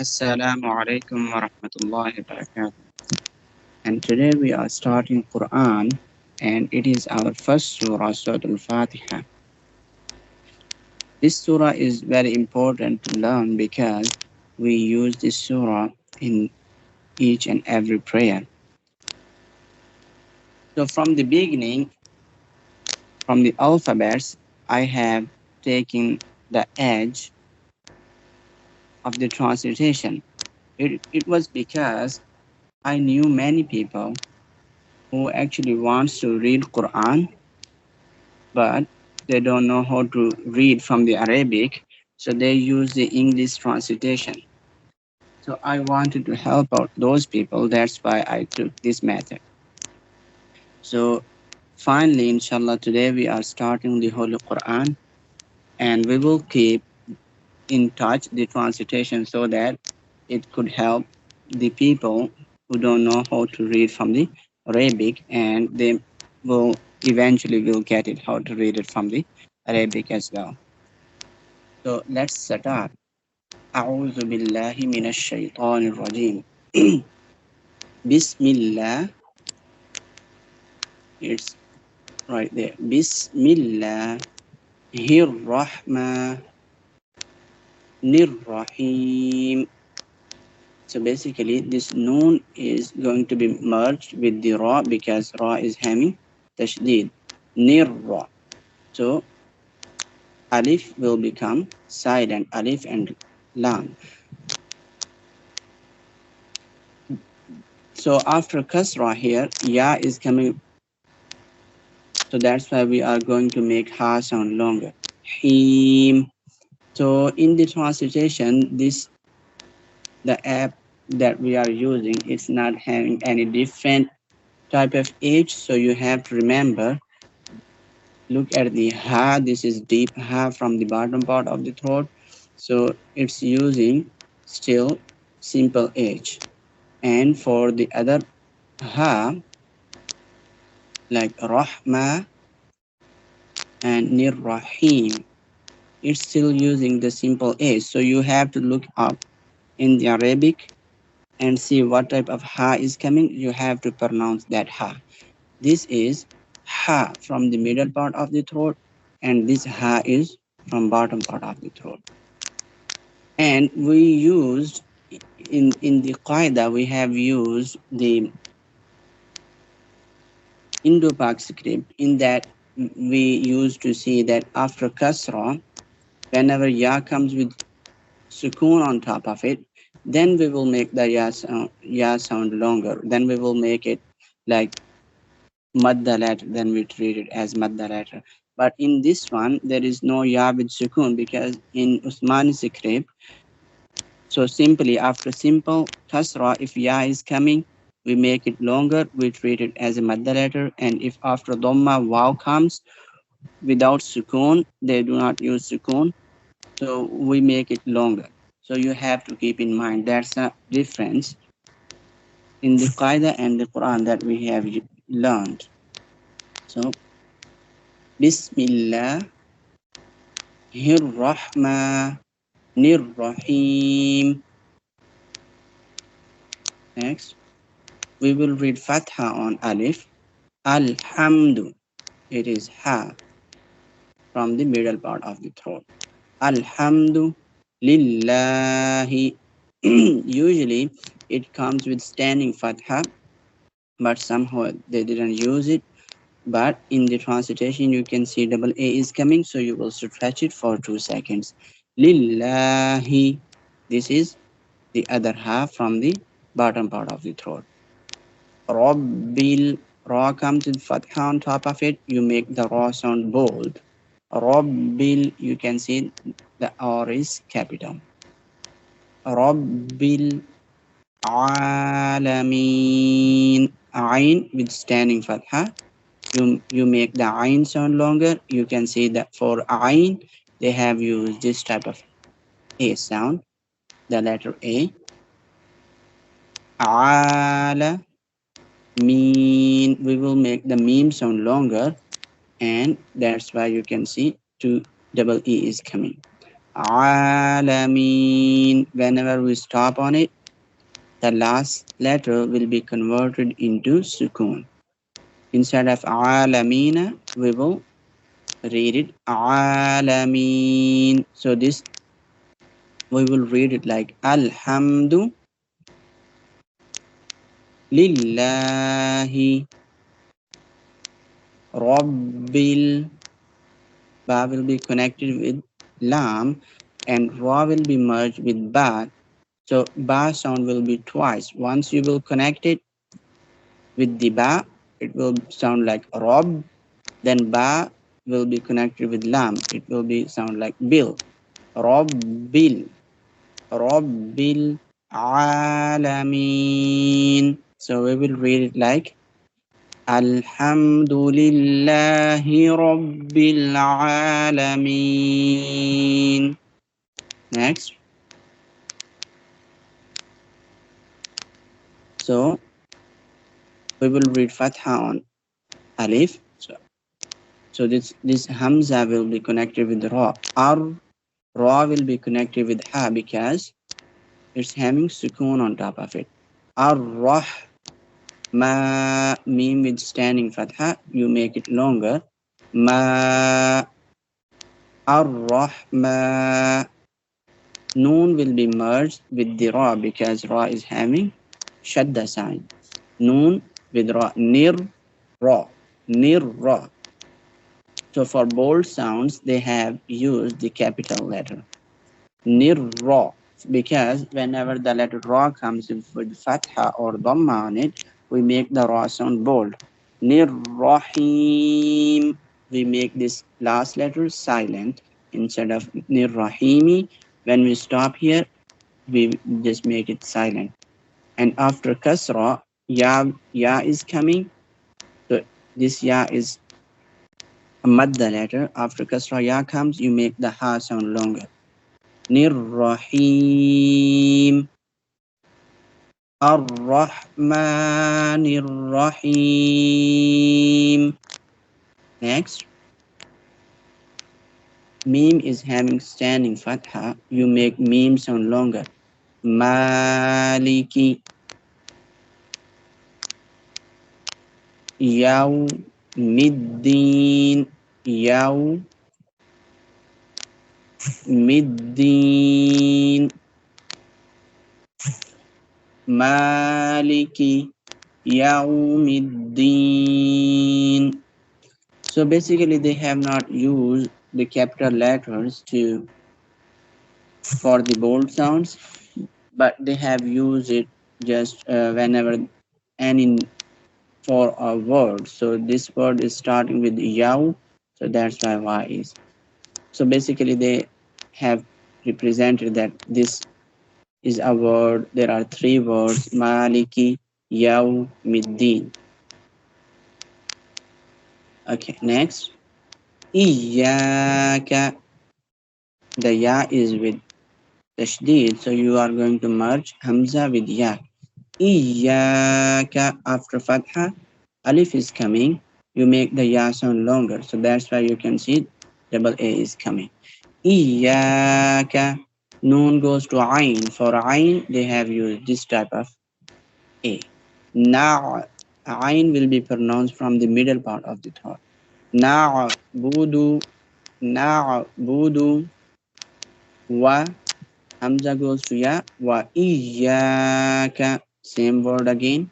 السلام عليكم ورحمة الله وبركاته. And today we are starting Quran, and it is our first surah, Surah Al Fatiha. This surah is very important to learn because we use this surah in each and every prayer. So from the beginning, from the alphabets, I have taken the edge of the translation. It was because I knew many people who actually wants to read Quran, but they don't know how to read from the Arabic, so they use the English translation. So I wanted to help out those people. That's why I took this method. So finally, inshallah, today we are starting the Holy Quran, and we will keep in touch the translation so that it could help the people who don't know how to read from the Arabic, and they will eventually will get it how to read it from the Arabic as well. So let's start. أعوذ بالله من الشيطان الرجيم. بسم الله. It's right there. بسم الله الرحمن الرحيم. So basically, this noon is going to be merged with the ra because ra is having tashdid. Nirra. So alif will become silent, alif and lam. So after kasra here, ya is coming. So that's why we are going to make ha sound longer. Him. So in the translation, the app that we are using is not having any different type of H. So you have to remember, look at the ha. This is deep ha from the bottom part of the throat. So it's using still simple H. And for the other ha, like Rahma and Nirrahim, it's still using the simple H. So you have to look up in the Arabic and see what type of ha is coming. You have to pronounce that ha. This is ha from the middle part of the throat, and this ha is from bottom part of the throat. And we used in the qaida, we have used the Indo-Pak script, in that we used to see that after kasra, whenever ya comes with sukoon on top of it, then we will make the ya sound longer. Then we will make it like madda letter, then we treat it as madda letter. But in this one, there is no ya with sukoon because in Usmani script, so simply after simple kasra, if ya is coming, we make it longer, we treat it as a madda letter. And if after dhamma waw comes without sukoon, they do not use sukoon, so we make it longer. So you have to keep in mind that's a difference in the qaida and the Quran that we have learned. So Bismillah Rahmanir Rahim. Next, we will read Fatha on Alif. Alhamdu. It is Ha from the middle part of the throat. Alhamdu Lillahi. Usually it comes with standing Fatha, but somehow they didn't use it. But in the translation, you can see double A is coming, so you will stretch it for 2 seconds. Lillahi. This is the other half from the bottom part of the throat. Rabbil. Ra comes with fatha on top of it. You make the ra sound bold. Rabbil. You can see the R is capital. Rabbil Alameen. Ain with standing fatha. You make the ain sound longer. You can see that for ain, they have used this type of A sound, the letter A. Ala mean, we will make the meme sound longer, and that's why you can see two double E is coming. Alameen. Whenever we stop on it, the last letter will be converted into sukoon. Instead of alamina, we will read it alameen. So this we will read it like alhamdu lillahi rabbil. Ba will be connected with lam and ra will be merged with ba. So ba sound will be twice. Once you will connect it with the ba, it will sound like rob. Then ba will be connected with lam. It will be sound like bill. Rabbil. Rabbil alamin. So we will read it like Alhamdulillahi Rabbil alamin. Next. So we will read Fatha on Alif. So this Hamza will be connected with Ra. Ra will be connected with Ha because it's having sukoon on top of it. Ar-Rah. Ma, meme with standing Fatha, you make it longer. Ma, Ar-Rahma. Noon will be merged with the Ra because Ra is having Shadda sign. Noon with Ra. Nir, Ra. Nir, Ra. So for bold sounds, they have used the capital letter. Nir, Ra. Because whenever the letter Ra comes with Fatha or Dhamma on it, we make the Ra sound bold. Nir, Rahim. We make this last letter silent instead of Nir, Rahimi. When we stop here, we just make it silent. And after Kasra, Ya is coming. So this Ya is a Madda letter. After Kasra Ya comes, you make the Ha sound longer. Nir, Rahim. Ar-Rahman Ar-Rahim. Next. Meme is having standing Fatha. You make meme sound longer. Maliki. Yawmiddin. Yawmiddin. Maliki. Yawmiddin. So basically they have not used the capital letters for the bold sounds, but they have used it just whenever any for a word. So this word is starting with yaw, so that's why Y is. So basically they have represented that this is a word. There are three words: Maliki, Yaw, Middin. Okay, next. Iyaka. The Ya is with tashdid, so you are going to merge Hamza with Ya. Iyaka. After Fatha, Alif is coming. You make the Ya sound longer, so that's why you can see double A is coming. Iyaka. Noon goes to Ain. For Ain, they have used this type of A. Na. Ain will be pronounced from the middle part of the throat. Na'budu. Na'budu. Wa. Hamza goes to Ya. Wa Iyaka. Same word again.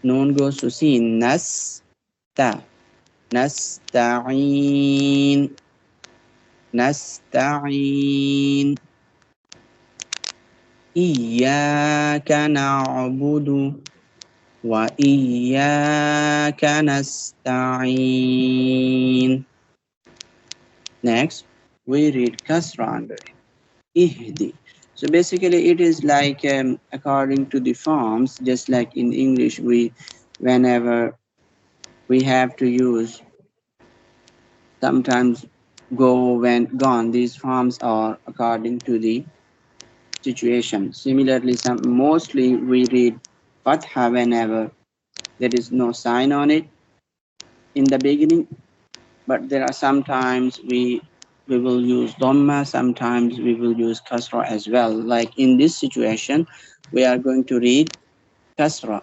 Noon goes to Sin. Nasta. Nasta'in. Nasta'in. Iyyaka na'budu wa iyyaka nasta'in. Next, we read Kasra under it. Ihdi. So basically it is like according to the forms, just like in English, whenever we have to use sometimes go, when, gone, these forms are according to the situation. Similarly, mostly we read Fatha whenever there is no sign on it in the beginning, but there are sometimes we we will use dhamma, sometimes we will use kasra as well. Like in this situation, we are going to read kasra.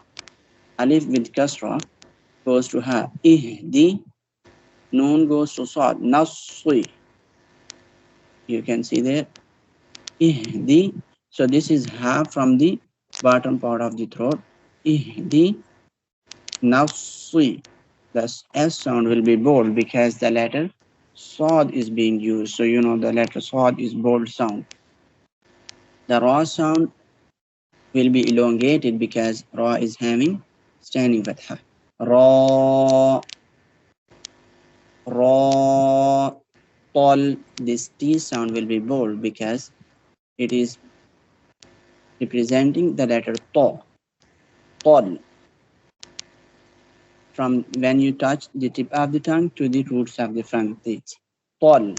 Alif with kasra goes to ha. Ihdi. Noon goes to sad. Nasri. You can see there. Ihdi. So this is ha from the bottom part of the throat. Ihdi. Nasri. The S sound will be bold because the letter sad is being used. So you know the letter sad is bold sound. The ra sound will be elongated because ra is having standing fatha. Ra, ra, tol. This T sound will be bold because it is representing the letter to. Tol. From when you touch the tip of the tongue to the roots of the front teeth. Tol.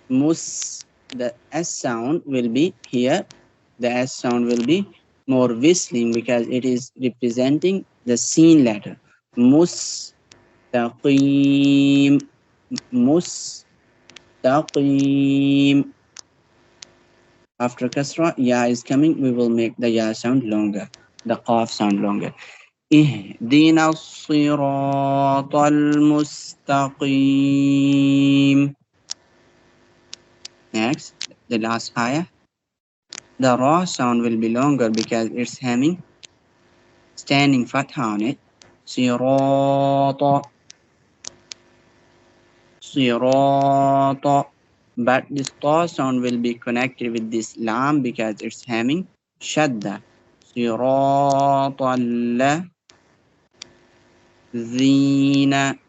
Mus. The S sound will be here. The S sound will be more whistling because it is representing the seen letter. Mustaqim. Mustaqim. After kasra, ya is coming, we will make the ya sound longer, the qaf sound longer. Ihdina as-siratal mustaqim. Next, the last ayah. The ra sound will be longer because it's having standing fatha on it. Sirata. Sirata. But this ta sound will be connected with this lam because it's having shadda. Sirata allazina.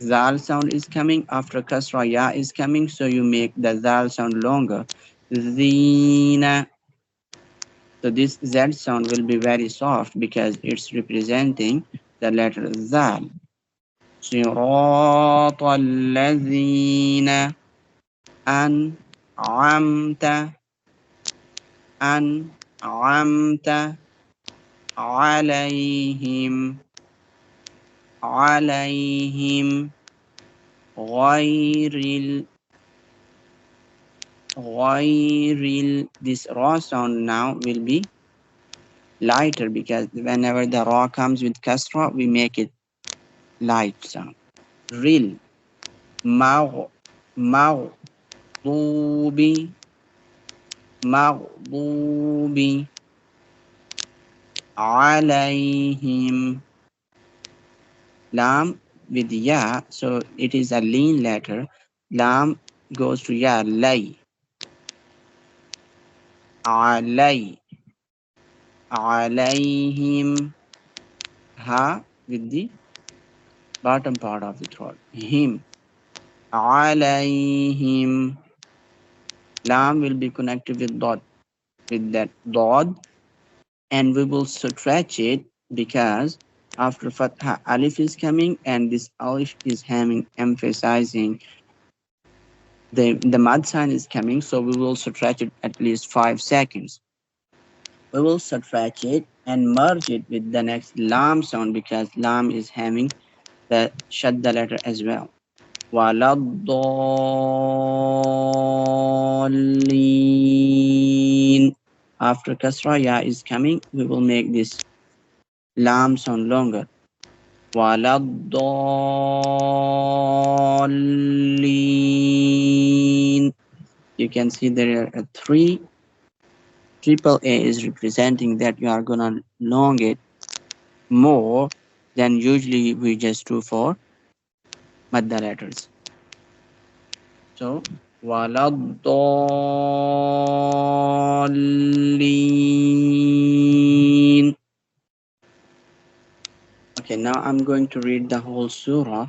Zal sound is coming after kasra, ya is coming, so you make the zal sound longer. Zina. So this Z sound will be very soft because it's representing the letter Zal. صراط الذين أنعمت عليهم غير this ra sound now will be lighter because whenever the ra comes with kasra, we make it light sound. Ril. Maghdubi. Alayhim. Lam with ya, so it is a lean letter. Lam goes to ya. Lay. Alayhim. Ha with the bottom part of the throat. Him. Alayhim. Lam will be connected with dot, with that dot, and we will stretch it because after fatha alif is coming and this alif is having emphasizing the mad sign is coming, so we will stretch it at least 5 seconds. We will stretch it and merge it with the next lam sound because lam is having the shadda letter as well. Waladdallin. After kasra, ya is coming, we will make this lam sound longer. Waladdallin. You can see there are 3 triple A is representing that you are gonna long it more than usually we just do for madda letters. So waladdallin. Okay, now I'm going to read the whole surah.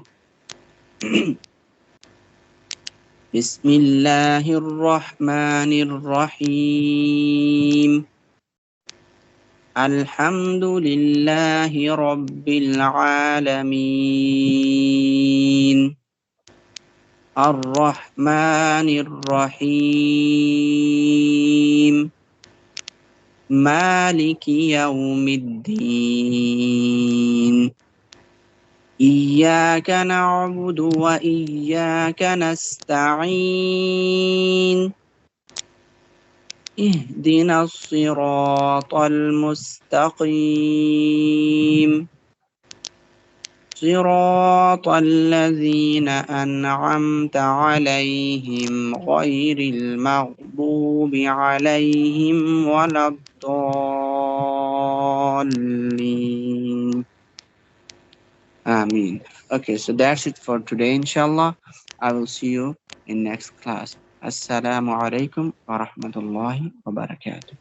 Bismillahir Rahmanir Rahim. Alhamdulillahi Rabbil Alamin. Ar-Rahmanir Rahim. Maliki Yawmiddin. إياك نعبد وإياك نستعين اهدنا الصراط المستقيم صراط الذين أنعمت عليهم غير المغضوب عليهم ولا الضالين. Ameen. Okay, so that's it for today, inshallah. I will see you in next class. Assalamu alaikum wa rahmatullahi wa barakatuh.